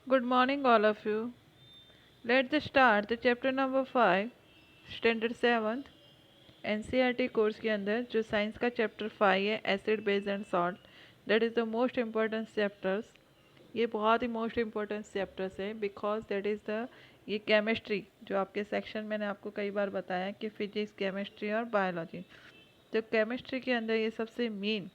Good morning, all of you. Let's start the chapter number 5, Standard 7th NCERT course के अंदर जो science का chapter 5 है acid base and salt that is the most important chapters. ये बहुत ही most important chapters है because that is the ये chemistry जो आपके सेक्शन मैंने आपको कई बार बताया कि फिजिक्स केमिस्ट्री और बायोलॉजी, तो केमिस्ट्री के अंदर ये सबसे मेन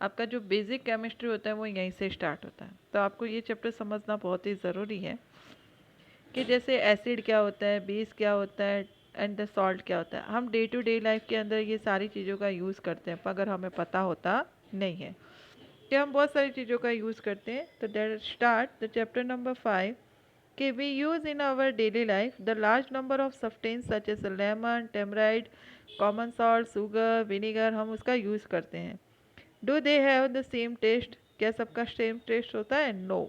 आपका जो बेसिक केमिस्ट्री होता है वो यहीं से स्टार्ट होता है। तो आपको ये चैप्टर समझना बहुत ही ज़रूरी है कि जैसे एसिड क्या होता है, बेस क्या होता है एंड द सॉल्ट क्या होता है। हम डे टू डे लाइफ के अंदर ये सारी चीज़ों का यूज़ करते हैं, पर अगर हमें पता होता नहीं है कि हम बहुत सारी चीज़ों का यूज़ करते हैं। तो that start the chapter number 5 कि we use in our daily life the large number of substance such as lemon, tamarind, common salt, sugar, vinegar, हम उसका यूज़ करते हैं। Do they have the same taste? क्या सबका same taste होता है? No.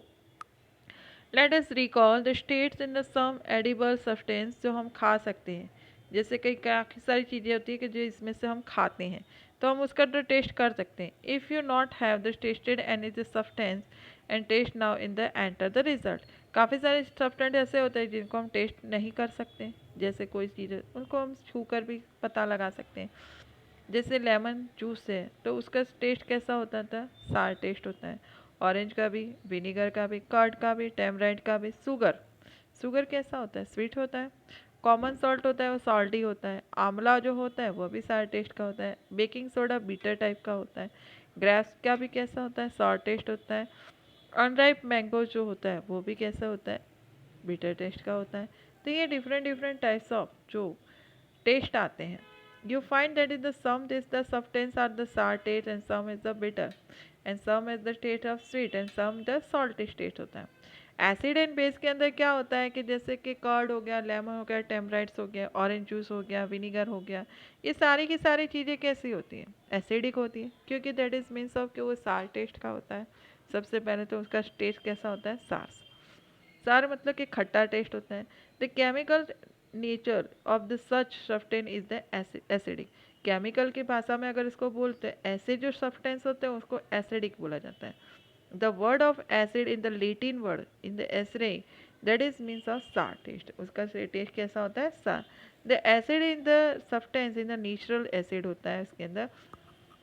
Let us recall the states in the some edible substance जो हम खा सकते हैं। जैसे कई काफ़ी सारी चीज़ें होती है कि जो इसमें से हम खाते हैं, तो हम उसका तो टेस्ट कर सकते हैं। If you not have the tested any the substance and test now in the enter the result. काफ़ी सारे सब्सटेंस ऐसे होते हैं जिनको हम टेस्ट नहीं कर सकते, जैसे कोई चीज़ उनको हम छू कर भी पता लगा सकते हैं। जैसे लेमन जूस है तो उसका टेस्ट कैसा होता था? सार टेस्ट होता है। ऑरेंज का भी, विनीगर का भी, कर्ड का भी, टेमराइड का भी। शुगर, शुगर कैसा होता है? स्वीट होता है। कॉमन सॉल्ट होता है वो सॉल्टी होता है। आंवला जो होता है वो भी सार टेस्ट का होता है। बेकिंग सोडा बीटर टाइप का होता है। ग्रेप्स का भी कैसा होता है? सॉर टेस्ट होता है। अनराइप मैंगो जो होता है वो भी कैसा होता है? बीटर टेस्ट का होता है। तो ये डिफरेंट डिफरेंट टाइप्स ऑफ जो टेस्ट आते हैं। You find that in the some is the substance are the sour taste and some is the bitter and some is the taste of sweet and some the salty taste होता है। Acid and base के अंदर क्या होता है कि जैसे कि कर्ड हो गया, लेमन हो गया, टेमराइड्स हो गया, ऑरेंज जूस हो गया, विनीगर हो गया, ये सारी की सारी चीज़ें कैसी होती हैं? एसिडिक होती है, क्योंकि दैट इज़ मीन्स ऑफ कि वो सार टेस्ट का होता है। सबसे पहले तो उसका टेस्ट कैसा होता है? सार। सार मतलब कि खट्टा टेस्ट होता है। The chemical nature of the such substance is the acidic. Chemical की भाषा में अगर इसको बोलते हैं, ऐसे जो सब्सटेंस होते हैं उसको एसिडिक बोला जाता है। The word of acid in the Latin word in the acere that is means of sour taste. उसका टेस्ट कैसा होता है? Sour. The acid in the substance in the natural acid होता है इसके अंदर।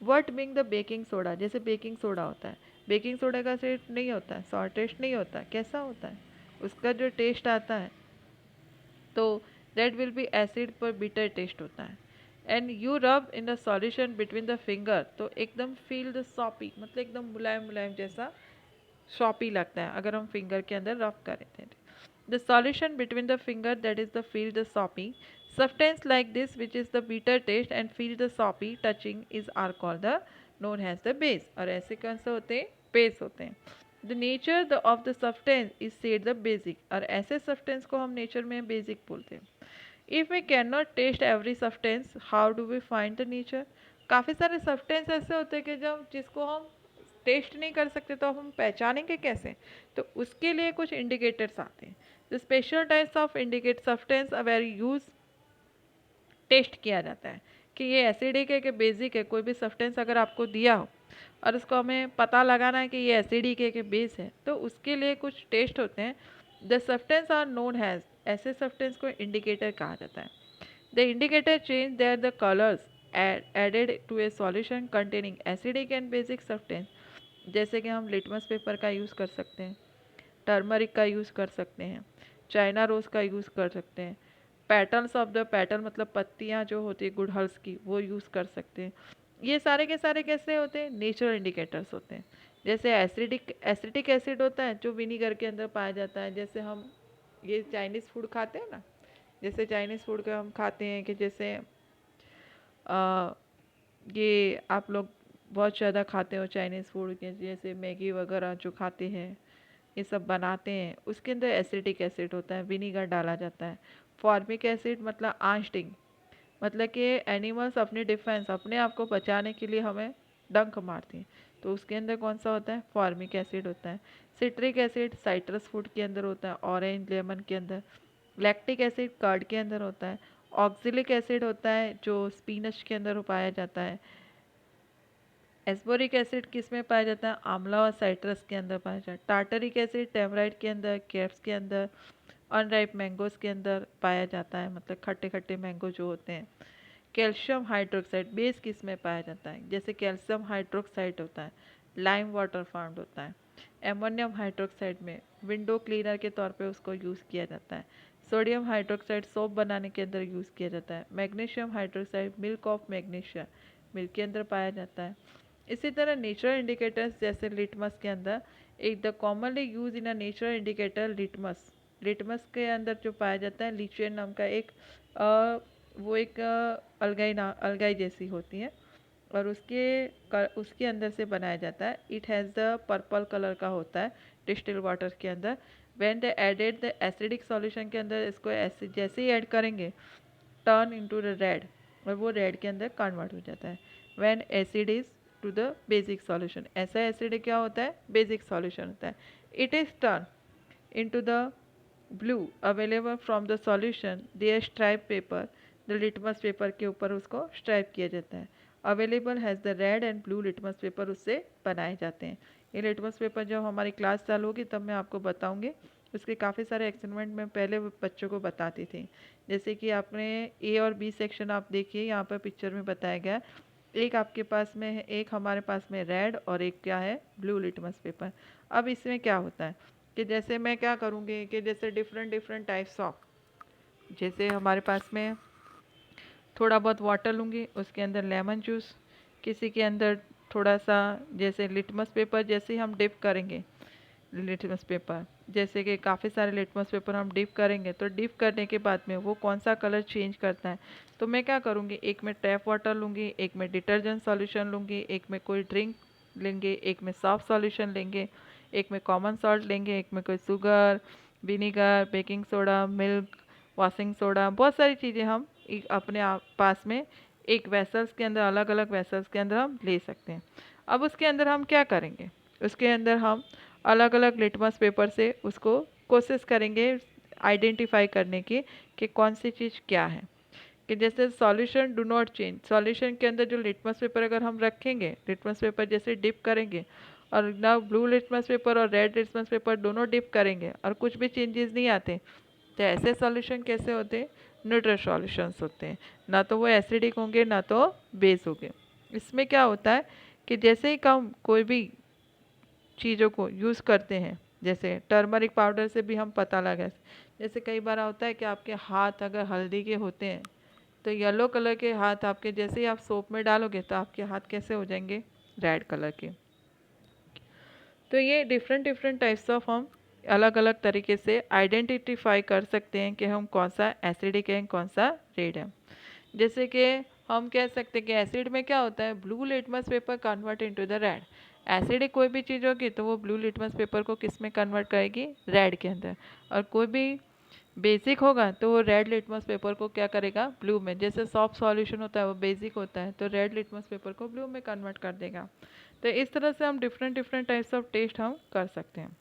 What being the baking soda, जैसे baking soda होता है, बेकिंग सोडा का टेस्ट नहीं होता है, सॉर टेस्ट नहीं होता, कैसा होता है? उसका जो टेस्ट आता है तो दैट विल बी एसिड पर बिटर टेस्ट होता है। And you rub in the solution between the finger तो एकदम फील द सॉपी, मतलब एकदम मुलायम मुलायम जैसा सॉपी लगता है अगर हम फिंगर के अंदर रब करें थे। The solution between the finger that is the feel the soapy substance like this which is the bitter taste and feel the soapy touching is are called the known has the base. और ऐसे कौन से होते हैं? Base होते हैं। The nature of the substance is said the basic, और ऐसे सब्सटेंस को हम नेचर में बेसिक बोलते हैं। If we can not test every substance how do we find the nature? काफ़ी सारे सब्सटेंस ऐसे होते हैं कि जब जिसको हम टेस्ट नहीं कर सकते तो हम पहचानेंगे कैसे? तो उसके लिए कुछ इंडिकेटर्स आते हैं। The special types of indicate substance are very use test किया जाता है कि ये एसिडिक है कि बेसिक है। कोई भी सब्सटेंस अगर आपको दिया हो और उसको हमें पता लगाना है कि ये एसिडिक है कि बेस है, तो उसके लिए कुछ टेस्ट होते हैं। The substance are known has, ऐसे सब्सटेंस को इंडिकेटर कहा जाता है। The indicator change their the colours added to a solution containing acidic and basic substance. जैसे कि हम लिटमस पेपर का यूज़ कर सकते हैं, टर्मरिक का यूज़ कर सकते हैं, चाइना रोज़ का यूज़ कर सकते हैं, पैटर्न्स ऑफ द पैटर्न मतलब पत्तियाँ जो होती है गुड़हल्स की वो यूज़ कर सकते हैं। ये सारे के सारे कैसे होते हैं? नेचुरल इंडिकेटर्स होते हैं। जैसे एसिटिक एसिड होता है जो विनीगर के अंदर पाया जाता है। जैसे हम ये चाइनीज़ फूड खाते हैं ना, जैसे चाइनीज़ फूड का हम खाते हैं कि जैसे आ, ये आप लोग बहुत ज़्यादा खाते हो चाइनीज़ फूड के, जैसे मैगी वगैरह जो खाते हैं, ये सब बनाते हैं, उसके अंदर एसिटिक एसिड होता है, विनीगर डाला जाता है। फॉर्मिक एसिड मतलब आंशिक, मतलब कि एनिमल्स अपनी डिफेंस अपने आप को बचाने के लिए हमें डंक मारते हैं, तो उसके अंदर कौन सा होता है? फॉर्मिक एसिड होता है। सिट्रिक एसिड साइट्रस फूड के अंदर होता है, ऑरेंज लेमन के अंदर। लैक्टिक एसिड कर्ड के अंदर होता है। ऑक्जेलिक एसिड होता है जो स्पीनच के अंदर पाया जाता है। एस्बोरिक एसिड किस में पाया जाता है? आंवला और साइट्रस के अंदर पाया जाता है। टार्टरिक एसिड टेमराइड के अंदर, केप्स के अंदर, अनराइप मैंगोज के अंदर पाया जाता है, मतलब खट्टे खट्टे मैंगो जो होते हैं। कैल्शियम हाइड्रोक्साइड बेस किस में पाया जाता है? जैसे कैल्शियम हाइड्रोक्साइड होता है, लाइम वाटर फाउंड होता है। एमोनियम हाइड्रोक्साइड में विंडो क्लीनर के तौर पे उसको यूज़ किया जाता है। सोडियम हाइड्रोक्साइड सोप बनाने के अंदर यूज़ किया जाता है। Magnesium hydroxide milk of magnesia, milk के अंदर पाया जाता है। इसी तरह नेचुरल इंडिकेटर्स जैसे लिटमस के अंदर एक the commonly use in a natural indicator litmus, litmus के अंदर जो पाया जाता है लिचियन नाम का एक वो एक अलगाई जैसी होती है और उसके अंदर से बनाया जाता है। It has the purple colour का होता है डिस्टिल वाटर के अंदर। When they added the acidic solution के अंदर इसको एसिड जैसे ही ऐड करेंगे टर्न इनटू द रेड, और वो रेड के अंदर कन्वर्ट हो जाता है। When acid is to the basic solution, ऐसा एसिड क्या होता है? बेसिक सॉल्यूशन होता है। It is turn into the blue available from the solution there stripe paper, the litmus paper के ऊपर उसको स्ट्राइप किया जाता है। Available has the red and blue litmus paper उससे बनाए जाते हैं। ये लिटमस पेपर जब हमारी क्लास चालू होगी तब मैं आपको बताऊंगी। उसके काफ़ी सारे एक्सपेरिमेंट मैं पहले बच्चों को बताती थी। जैसे कि आपने ए और बी सेक्शन आप देखिए, यहाँ पर पिक्चर में बताया गया है। एक आपके पास में है, एक हमारे पास में रेड और एक क्या है? Blue litmus paper. अब इसमें क्या होता है कि जैसे मैं क्या करूँगी कि जैसे डिफरेंट डिफरेंट टाइप्स ऑफ, जैसे हमारे पास में थोड़ा बहुत वाटर लूँगी, उसके अंदर लेमन जूस, किसी के अंदर थोड़ा सा जैसे लिटमस पेपर जैसे हम डिप करेंगे, लिटमस पेपर जैसे कि काफ़ी सारे लिटमस पेपर हम डिप करेंगे तो डिप करने के बाद में वो कौन सा कलर चेंज करता है। तो मैं क्या करूँगी, एक में टैप वाटर लूँगी, एक में डिटर्जेंट सॉल्यूशन लूँगी, एक में कोई ड्रिंक लेंगे, एक में सॉफ्ट सॉल्यूशन लेंगे, एक में कॉमन सॉल्ट लेंगे, एक में कोई sugar, vinegar, baking soda, milk, washing soda, बहुत सारी चीज़ें हम अपने पास में एक वेसल्स के अंदर, अलग अलग वेसल्स के अंदर हम ले सकते हैं। अब उसके अंदर हम क्या करेंगे, उसके अंदर हम अलग अलग लिटमस पेपर से उसको कोशिश करेंगे आइडेंटिफाई करने की कि कौन सी चीज़ क्या है। कि जैसे solution do not change, solution के अंदर जो लिटमस पेपर अगर हम रखेंगे, लिटमस पेपर जैसे डिप करेंगे और ना ब्लू लिटमस पेपर और रेड लिटमस पेपर दोनों डिप करेंगे और कुछ भी चेंजेस नहीं आते, तो ऐसे सॉल्यूशन कैसे होते हैं? न्यूट्रल सॉल्यूशंस होते हैं। ना तो वो एसिडिक होंगे ना तो बेस होंगे। इसमें क्या होता है कि जैसे ही हम कोई भी चीज़ों को यूज़ करते हैं, जैसे टर्मरिक पाउडर से भी हम पता लगा, जैसे कई बार होता है कि आपके हाथ अगर हल्दी के होते हैं तो येलो कलर के हाथ आपके जैसे ही आप सोप में डालोगे तो आपके हाथ कैसे हो जाएंगे? रेड कलर के। तो ये डिफरेंट डिफरेंट टाइप्स ऑफ हम अलग अलग तरीके से आइडेंटिफाई कर सकते हैं कि हम कौन सा एसिडिक है कौन सा रेड है। जैसे कि हम कह सकते हैं कि एसिड में क्या होता है, blue litmus paper convert into the red. Acidic कोई भी चीज़ होगी तो वो ब्लू लिटमस पेपर को किस में कन्वर्ट करेगी? रेड के अंदर। और कोई भी बेसिक होगा तो वो रेड लिटमस पेपर को क्या करेगा? ब्लू में। जैसे सॉफ्ट सॉल्यूशन होता है वो बेसिक होता है तो रेड लिटमस पेपर को ब्लू में कन्वर्ट कर देगा। तो इस तरह से हम different different types of test हम कर सकते हैं।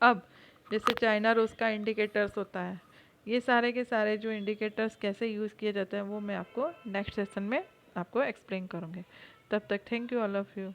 अब जैसे चाइना रोज का इंडिकेटर्स होता है, ये सारे के सारे जो इंडिकेटर्स कैसे यूज़ किए जाते हैं वो मैं आपको नेक्स्ट सेशन में आपको एक्सप्लेन करूँगी। तब तक thank you all of you.